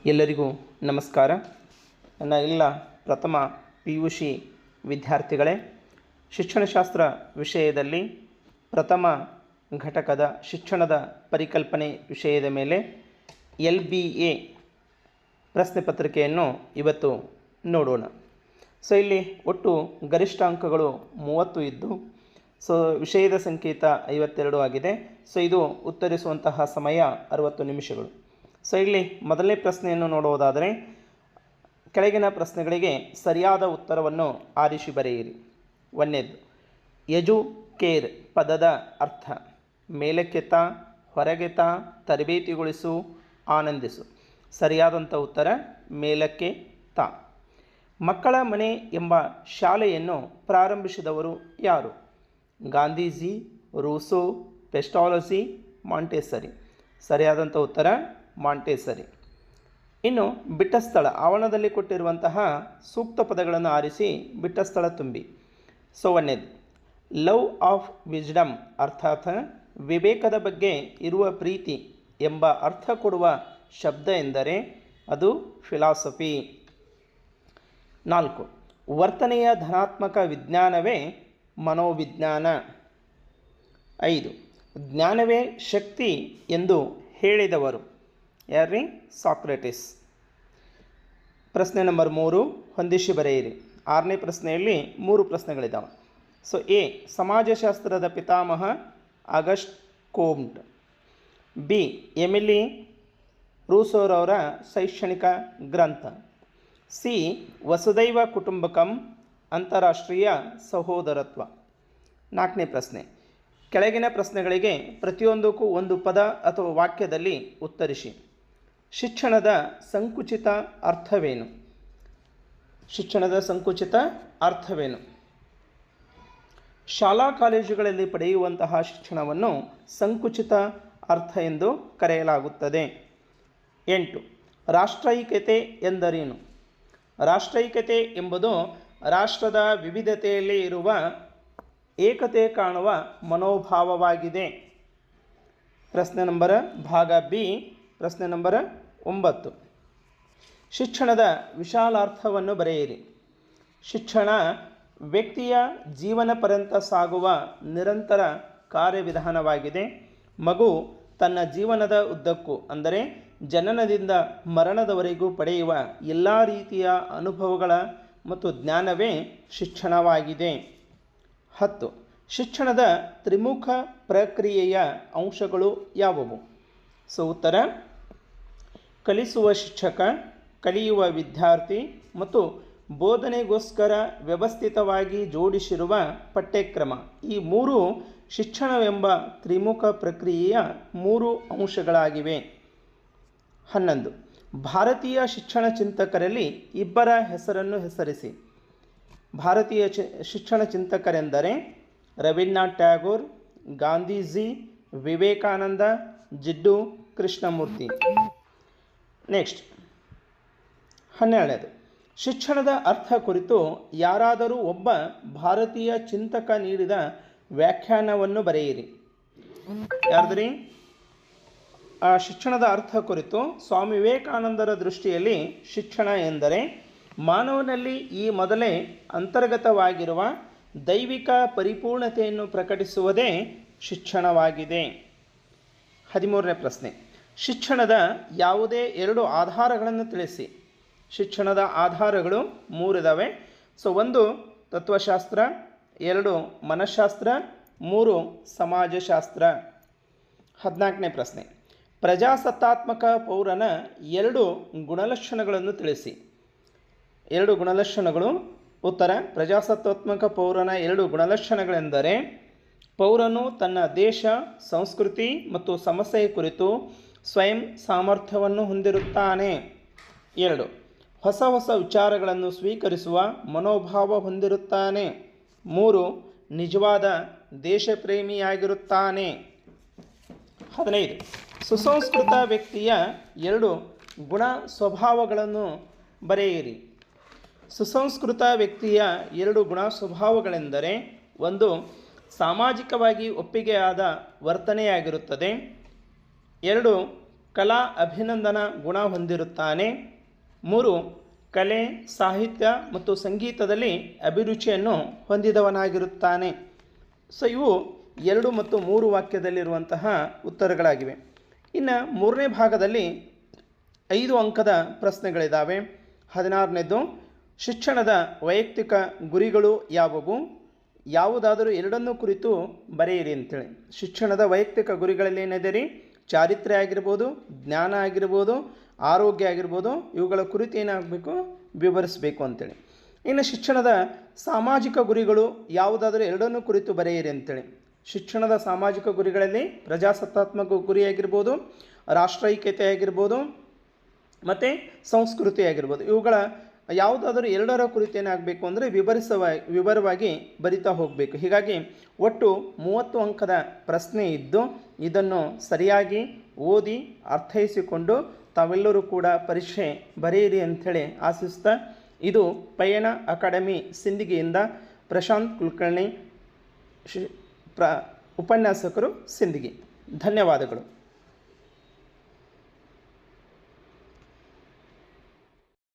ಎಲ್ಲರಿಗೂ ನಮಸ್ಕಾರ. ನನ್ನ ಎಲ್ಲ ಪ್ರಥಮ PUC ವಿದ್ಯಾರ್ಥಿಗಳೇ, ಶಿಕ್ಷಣಶಾಸ್ತ್ರ ವಿಷಯದಲ್ಲಿ ಪ್ರಥಮ ಘಟಕದ ಶಿಕ್ಷಣದ ಪರಿಕಲ್ಪನೆ ವಿಷಯದ ಮೇಲೆ LBA ಪ್ರಶ್ನೆ ಪತ್ರಿಕೆಯನ್ನು ಇವತ್ತು ನೋಡೋಣ. ಇಲ್ಲಿ ಒಟ್ಟು ಗರಿಷ್ಠ ಅಂಕಗಳು 30 ಇದ್ದು ವಿಷಯದ ಸಂಕೇತ 52 ಆಗಿದೆ. ಇದು ಉತ್ತರಿಸುವಂತಹ ಸಮಯ 60 ನಿಮಿಷಗಳು. ಇಲ್ಲಿ ಮೊದಲನೇ ಪ್ರಶ್ನೆಯನ್ನು ನೋಡುವುದಾದರೆ, ಕೆಳಗಿನ ಪ್ರಶ್ನೆಗಳಿಗೆ ಸರಿಯಾದ ಉತ್ತರವನ್ನು ಆರಿಸಿ ಬರೆಯಿರಿ. ಒಂದನೇದು, ಎಜುಕೇರ್ ಪದದ ಅರ್ಥ ಮೇಲಕ್ಕೆತ್ತ, ಹೊರಗೆತ್ತ, ತರಬೇತಿಗೊಳಿಸು, ಆನಂದಿಸು. ಸರಿಯಾದಂಥ ಉತ್ತರ ಮೇಲಕ್ಕೆ ತಾ. ಮಕ್ಕಳ ಮನೆ ಎಂಬ ಶಾಲೆಯನ್ನು ಪ್ರಾರಂಭಿಸಿದವರು ಯಾರು? Gandhiji, Rousseau, ಪೆಸ್ಟಾಲಜಿ, Montessori. ಸರಿಯಾದಂಥ ಉತ್ತರ ಮಾಂಟೆಸರಿ. ಇನ್ನು ಬಿಟ್ಟ ಸ್ಥಳ, ಆವರಣದಲ್ಲಿ ಕೊಟ್ಟಿರುವಂತಹ ಸೂಕ್ತ ಪದಗಳನ್ನು ಆರಿಸಿ ಬಿಟ್ಟ ಸ್ಥಳ ತುಂಬಿ. ಒಂದನೇದು, ಲವ್ ಆಫ್ ವಿಜ್ಡಮ್ ಅರ್ಥಾತ್ ವಿವೇಕದ ಬಗ್ಗೆ ಇರುವ ಪ್ರೀತಿ ಎಂಬ ಅರ್ಥ ಕೊಡುವ ಶಬ್ದ ಎಂದರೆ ಅದು ಫಿಲಾಸಫಿ. 4, ವರ್ತನೆಯ ಧನಾತ್ಮಕ ವಿಜ್ಞಾನವೇ ಮನೋವಿಜ್ಞಾನ. 5, ಜ್ಞಾನವೇ ಶಕ್ತಿ ಎಂದು ಹೇಳಿದವರು ಯಾರ್ರೀ? ಸಾಕ್ರೆಟಿಸ್. ಪ್ರಶ್ನೆ ನಂಬರ್ 3 ಹೊಂದಿಸಿ ಬರೆಯಿರಿ. 6ನೇ ಪ್ರಶ್ನೆಯಲ್ಲಿ 3 ಪ್ರಶ್ನೆಗಳಿದ್ದಾವೆ. ಎ, ಸಮಾಜಶಾಸ್ತ್ರದ ಪಿತಾಮಹ ಆಗಸ್ಟ್ ಕೋಮ್ಟ್. ಬಿ, ಎಮಿಲಿ ರೂಸೋರವರ ಶೈಕ್ಷಣಿಕ ಗ್ರಂಥ. ಸಿ, ವಸುದೈವ ಕುಟುಂಬಕಂ ಅಂತಾರಾಷ್ಟ್ರೀಯ ಸಹೋದರತ್ವ. 4ನೇ ಪ್ರಶ್ನೆ, ಕೆಳಗಿನ ಪ್ರಶ್ನೆಗಳಿಗೆ ಪ್ರತಿಯೊಂದಕ್ಕೂ ಒಂದು ಪದ ಅಥವಾ ವಾಕ್ಯದಲ್ಲಿ ಉತ್ತರಿಸಿ. ಶಿಕ್ಷಣದ ಸಂಕುಚಿತ ಅರ್ಥವೇನು? ಶಿಕ್ಷಣದ ಸಂಕುಚಿತ ಅರ್ಥವೇನು? ಶಾಲಾ ಕಾಲೇಜುಗಳಲ್ಲಿ ಪಡೆಯುವಂತಹ ಶಿಕ್ಷಣವನ್ನು ಸಂಕುಚಿತ ಅರ್ಥ ಎಂದು ಕರೆಯಲಾಗುತ್ತದೆ. 8, ರಾಷ್ಟ್ರೈಕ್ಯತೆ ಎಂದರೇನು? ರಾಷ್ಟ್ರೈಕ್ಯತೆ ಎಂಬುದು ರಾಷ್ಟ್ರದ ವಿವಿಧತೆಯಲ್ಲಿ ಇರುವ ಏಕತೆ ಕಾಣುವ ಮನೋಭಾವವಾಗಿದೆ. ಪ್ರಶ್ನೆ ನಂಬರ್ ಭಾಗ ಬಿ, ಪ್ರಶ್ನೆ ನಂಬರ್ 9, ಶಿಕ್ಷಣದ ವಿಶಾಲಾರ್ಥವನ್ನು ಬರೆಯಿರಿ. ಶಿಕ್ಷಣ ವ್ಯಕ್ತಿಯ ಜೀವನ ಪರ್ಯಂತ ಸಾಗುವ ನಿರಂತರ ಕಾರ್ಯವಿಧಾನವಾಗಿದೆ. ಮಗು ತನ್ನ ಜೀವನದ ಉದ್ದಕ್ಕೂ ಅಂದರೆ ಜನನದಿಂದ ಮರಣದವರೆಗೂ ಪಡೆಯುವ ಎಲ್ಲ ರೀತಿಯ ಅನುಭವಗಳ ಮತ್ತು ಜ್ಞಾನವೇ ಶಿಕ್ಷಣವಾಗಿದೆ. 10, ಶಿಕ್ಷಣದ ತ್ರಿಮುಖ ಪ್ರಕ್ರಿಯೆಯ ಅಂಶಗಳು ಯಾವುವು? ಉತ್ತರ, ಕಲಿಸುವ ಶಿಕ್ಷಕ, ಕಲಿಯುವ ವಿದ್ಯಾರ್ಥಿ ಮತ್ತು ಬೋಧನೆಗೋಸ್ಕರ ವ್ಯವಸ್ಥಿತವಾಗಿ ಜೋಡಿಸಿರುವ ಪಠ್ಯಕ್ರಮ. ಈ 3 ಶಿಕ್ಷಣವೆಂಬ ತ್ರಿಮುಖ ಪ್ರಕ್ರಿಯೆಯ 3 ಅಂಶಗಳಾಗಿವೆ. 11, ಭಾರತೀಯ ಶಿಕ್ಷಣ ಚಿಂತಕರಲ್ಲಿ ಇಬ್ಬರ ಹೆಸರನ್ನು ಹೆಸರಿಸಿ. ಭಾರತೀಯ ಶಿಕ್ಷಣ ಚಿಂತಕರೆಂದರೆ ರವೀಂದ್ರನಾಥ್ ಟ್ಯಾಗೋರ್, ಗಾಂಧೀಜಿ, ವಿವೇಕಾನಂದ, ಜಿಡ್ಡು ಕೃಷ್ಣಮೂರ್ತಿ. ನೆಕ್ಸ್ಟ್ 12, ಶಿಕ್ಷಣದ ಅರ್ಥ ಕುರಿತು ಯಾರಾದರೂ ಒಬ್ಬ ಭಾರತೀಯ ಚಿಂತಕ ನೀಡಿದ ವ್ಯಾಖ್ಯಾನವನ್ನು ಬರೆಯಿರಿ. ಯಾರ್ದ್ರಿ? ಶಿಕ್ಷಣದ ಅರ್ಥ ಕುರಿತು ಸ್ವಾಮಿ ವಿವೇಕಾನಂದರ ದೃಷ್ಟಿಯಲ್ಲಿ ಶಿಕ್ಷಣ ಎಂದರೆ ಮಾನವನಲ್ಲಿ ಈ ಮೊದಲೇ ಅಂತರ್ಗತವಾಗಿರುವ ದೈವಿಕ ಪರಿಪೂರ್ಣತೆಯನ್ನು ಪ್ರಕಟಿಸುವುದೇ ಶಿಕ್ಷಣವಾಗಿದೆ. 13ನೇ ಪ್ರಶ್ನೆ, ಶಿಕ್ಷಣದ ಯಾವುದೇ 2 ಆಧಾರಗಳನ್ನು ತಿಳಿಸಿ. ಶಿಕ್ಷಣದ ಆಧಾರಗಳು 3 ಇದ್ದಾವೆ. 1 ತತ್ವಶಾಸ್ತ್ರ, 2 ಮನಃಶಾಸ್ತ್ರ, 3 ಸಮಾಜಶಾಸ್ತ್ರ. 14ನೇ ಪ್ರಶ್ನೆ, ಪ್ರಜಾಸತ್ತಾತ್ಮಕ ಪೌರನ 2 ಗುಣಲಕ್ಷಣಗಳನ್ನು ತಿಳಿಸಿ. 2 ಗುಣಲಕ್ಷಣಗಳು. ಉತ್ತರ, ಪ್ರಜಾಸತ್ತಾತ್ಮಕ ಪೌರನ 2 ಗುಣಲಕ್ಷಣಗಳೆಂದರೆ ಪೌರನು ತನ್ನ ದೇಶ, ಸಂಸ್ಕೃತಿ ಮತ್ತು ಸಮಸ್ಯೆಯ ಕುರಿತು ಸ್ವಯಂ ಸಾಮರ್ಥ್ಯವನ್ನು ಹೊಂದಿರುತ್ತಾನೆ. 2, ಹೊಸ ಹೊಸ ವಿಚಾರಗಳನ್ನು ಸ್ವೀಕರಿಸುವ ಮನೋಭಾವ ಹೊಂದಿರುತ್ತಾನೆ. 3, ನಿಜವಾದ ದೇಶಪ್ರೇಮಿಯಾಗಿರುತ್ತಾನೆ. 15, ಸುಸಂಸ್ಕೃತ ವ್ಯಕ್ತಿಯ 2 ಗುಣ ಸ್ವಭಾವಗಳನ್ನು ಬರೆಯಿರಿ. ಸುಸಂಸ್ಕೃತ ವ್ಯಕ್ತಿಯ 2 ಗುಣ ಸ್ವಭಾವಗಳೆಂದರೆ 1, ಸಾಮಾಜಿಕವಾಗಿ ಒಪ್ಪಿಗೆಯಾದ ವರ್ತನೆಯಾಗಿರುತ್ತದೆ. 2, ಕಲಾ ಅಭಿನಂದನಾ ಗುಣ ಹೊಂದಿರುತ್ತಾನೆ. 3 ಕಲೆ, ಸಾಹಿತ್ಯ ಮತ್ತು ಸಂಗೀತದಲ್ಲಿ ಅಭಿರುಚಿಯನ್ನು ಹೊಂದಿದವನಾಗಿರುತ್ತಾನೆ. ಸೊ ಇವು 2 ಮತ್ತು 3 ವಾಕ್ಯದಲ್ಲಿರುವಂತಹ ಉತ್ತರಗಳಾಗಿವೆ. ಇನ್ನು 3ನೇ ಭಾಗದಲ್ಲಿ 5 ಅಂಕದ ಪ್ರಶ್ನೆಗಳಿದ್ದಾವೆ. 16ನೇದು ಶಿಕ್ಷಣದ ವೈಯಕ್ತಿಕ ಗುರಿಗಳು ಯಾವುವು? ಯಾವುದಾದರೂ ಎರಡನ್ನೂ ಕುರಿತು ಬರೆಯಿರಿ ಅಂತೇಳಿ. ಶಿಕ್ಷಣದ ವೈಯಕ್ತಿಕ ಗುರಿಗಳಲ್ಲಿ ಏನಿದೆ ರೀ? ಚಾರಿತ್ರ್ಯ ಆಗಿರ್ಬೋದು, ಜ್ಞಾನ ಆಗಿರ್ಬೋದು, ಆರೋಗ್ಯ ಆಗಿರ್ಬೋದು, ಇವುಗಳ ಕುರಿತು ಏನಾಗಬೇಕು? ವಿವರಿಸಬೇಕು ಅಂತೇಳಿ. ಇನ್ನು ಶಿಕ್ಷಣದ ಸಾಮಾಜಿಕ ಗುರಿಗಳು ಯಾವುದಾದರೂ ಎರಡನ್ನೂ ಕುರಿತು ಬರೆಯಿರಿ ಅಂತೇಳಿ. ಶಿಕ್ಷಣದ ಸಾಮಾಜಿಕ ಗುರಿಗಳಲ್ಲಿ ಪ್ರಜಾಸತ್ತಾತ್ಮಕ ಗುರಿ ಆಗಿರ್ಬೋದು, ರಾಷ್ಟ್ರೈಕ್ಯತೆ ಆಗಿರ್ಬೋದು, ಮತ್ತು ಸಂಸ್ಕೃತಿ ಆಗಿರ್ಬೋದು. ಇವುಗಳ ಯಾವುದಾದರೂ ಎರಡರ ಕುರಿತು ಏನಾಗಬೇಕು ಅಂದರೆ ವಿವರವಾಗಿ ಬರಿತಾ ಹೋಗಬೇಕು. ಹೀಗಾಗಿ ಒಟ್ಟು 30 ಅಂಕದ ಪ್ರಶ್ನೆ ಇದ್ದು ಇದನ್ನು ಸರಿಯಾಗಿ ಓದಿ ಅರ್ಥೈಸಿಕೊಂಡು ತಾವೆಲ್ಲರೂ ಕೂಡ ಪರೀಕ್ಷೆ ಬರೆಯಿರಿ ಅಂಥೇಳಿ ಆಶಿಸ್ತಾ, ಇದು ಪಯಣ ಅಕಾಡೆಮಿ ಸಿಂದಗಿಯಿಂದ ಪ್ರಶಾಂತ್ ಕುಲಕರ್ಣಿ, ಉಪನ್ಯಾಸಕರು, ಸಿಂದಗಿ. ಧನ್ಯವಾದಗಳು.